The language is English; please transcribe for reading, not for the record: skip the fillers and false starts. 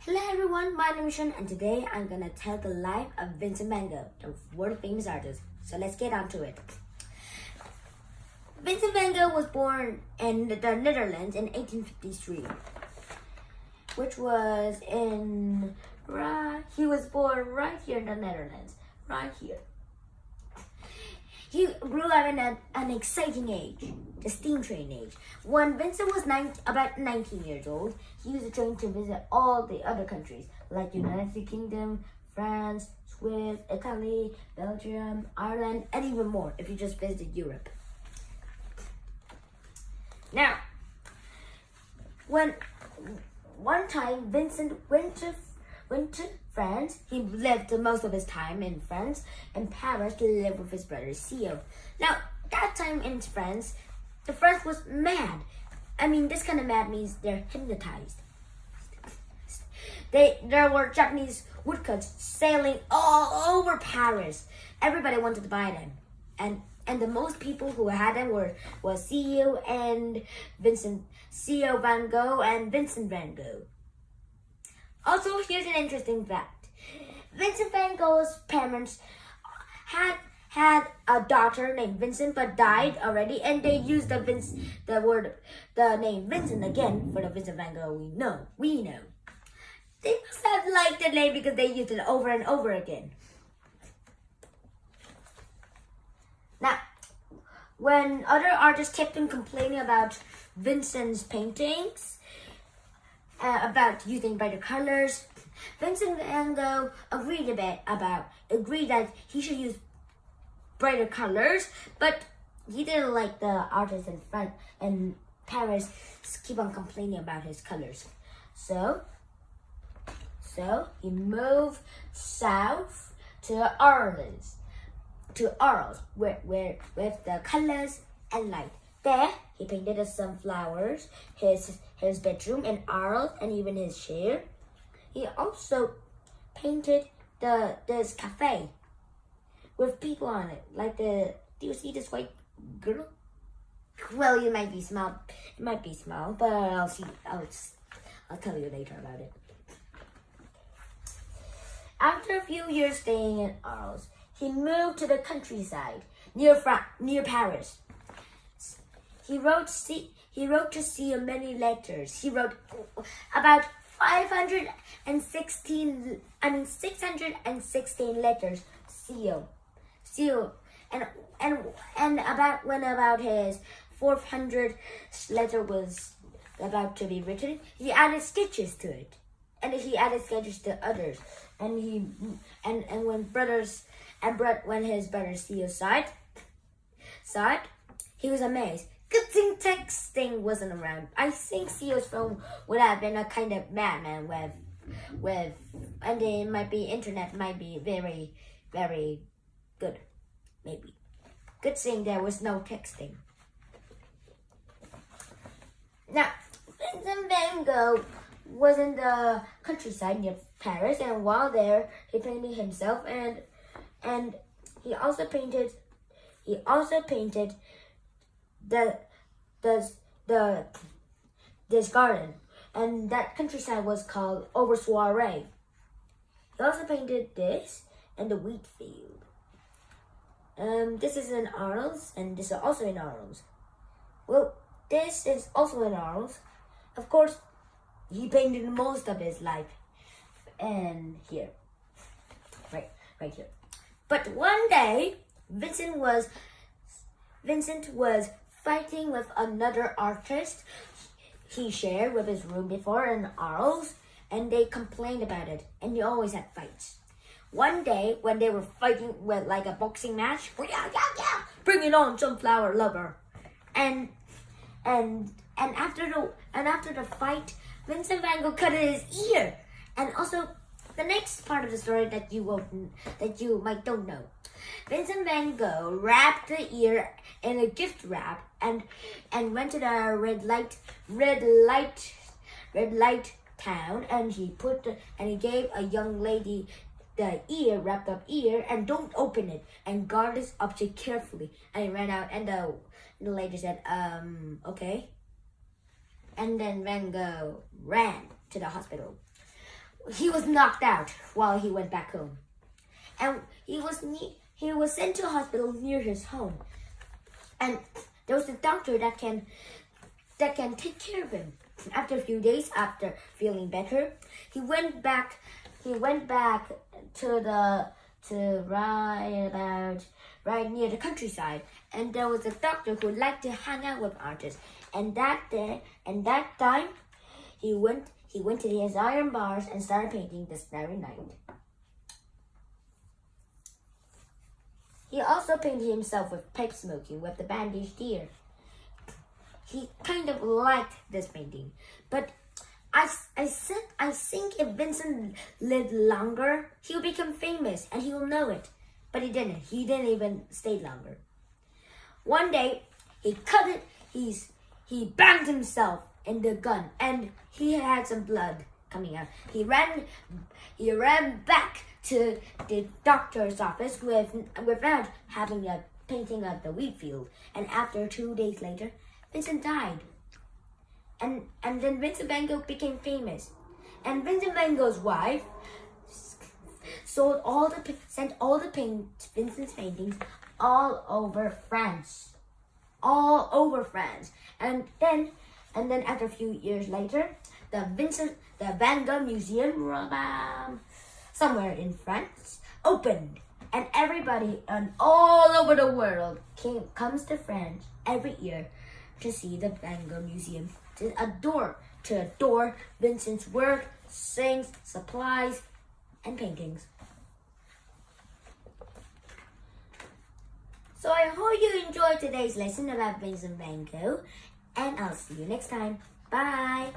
Hello everyone, my name is Sean and today I'm gonna tell the life of Vincent van Gogh, the world famous artist. So let's get on to it. Vincent van Gogh was born in the Netherlands in 1853, which was he was born right here in the Netherlands, right here. He grew up in an exciting age, the steam train age. When Vincent was about 19 years old, he used the train to visit all the other countries, like United Kingdom, France, Swiss, Italy, Belgium, Ireland, and even more if you just visited Europe. Now, one time Vincent went to France. He lived most of his time in France and Paris to live with his brother Theo. Now, that time in France, the French was mad. I mean, this kind of mad means they're hypnotized. There were Japanese woodcuts sailing all over Paris. Everybody wanted to buy them, and the most people who had them was Theo van Gogh and Vincent van Gogh. Also, here's an interesting fact. Vincent van Gogh's parents had a daughter named Vincent but died already, and they used the name Vincent again for the Vincent van Gogh we know. They must have liked the name because they used it over and over again. Now, when other artists kept on complaining about Vincent's paintings, about using brighter colors, Vincent van Gogh agreed that he should use brighter colors, but he didn't like the artists in France and Paris keep on complaining about his colors. So he moved south to Arles, where with the colors and light. There, he painted the sunflowers, his bedroom in Arles, and even his chair. He also painted this cafe with people on it. Do you see this white girl? Well, it might be small. But I'll tell you later about it. After a few years staying in Arles, he moved to the countryside near Paris. He wrote to Theo many letters. He wrote about 616 letters to Theo. And about his 400th letter was about to be written, he added sketches to it. And he added sketches to others. And when his brother Theo saw it, he was amazed. Good thing texting wasn't around. I think Theo's phone would have been a kind of madman and internet might be very, very good. Maybe. Good thing there was no texting. Now, Vincent van Gogh was in the countryside near Paris, and while there, he painted himself, and he also painted this garden, and that countryside was called Over Soiree. He also painted this and the wheat field. This is in Arles, and this is also in Arles. Well, this is also in Arles. Of course, he painted most of his life, and here, right here. But one day, Vincent was fighting with another artist he shared with his room before in Arles, and they complained about it, and they always had fights. One day, when they were fighting with like a boxing match, bring it on, sunflower lover, and after the fight, Vincent van Gogh cut his ear, and also the next part of the story that you might don't know. Vincent van Gogh wrapped the ear in a gift wrap and went to the red light town, and he gave a young lady the wrapped up ear, and don't open it, and guard this object carefully. And he ran out, and the lady said, okay. And then Van Gogh ran to the hospital. he was knocked out while he went back home, and he was sent to a hospital near his home, and there was a doctor that can take care of him. After a few days, after feeling better, he went back to right near the countryside, and there was a doctor who liked to hang out with artists. And that time, he went to his iron bars and started painting this very night. He also painted himself with pipe smoking with the bandaged ear. He kind of liked this painting, but I think if Vincent lived longer, he'll become famous and he'll know it. But he didn't. He didn't even stay longer. One day, he banged himself in the gun, and he had some blood coming out. He ran back to the doctor's office without having a painting of the wheat field. And after 2 days later, Vincent died. And then Vincent van Gogh became famous. And Vincent van Gogh's wife sent all the Vincent's paintings all over France. And then after a few years later, the Van Gogh Museum somewhere in France opened, and everybody all over the world comes to France every year to see the Van Gogh Museum, to adore Vincent's work, things, supplies, and paintings. So I hope you enjoyed today's lesson about Vincent van Gogh, and I'll see you next time. Bye!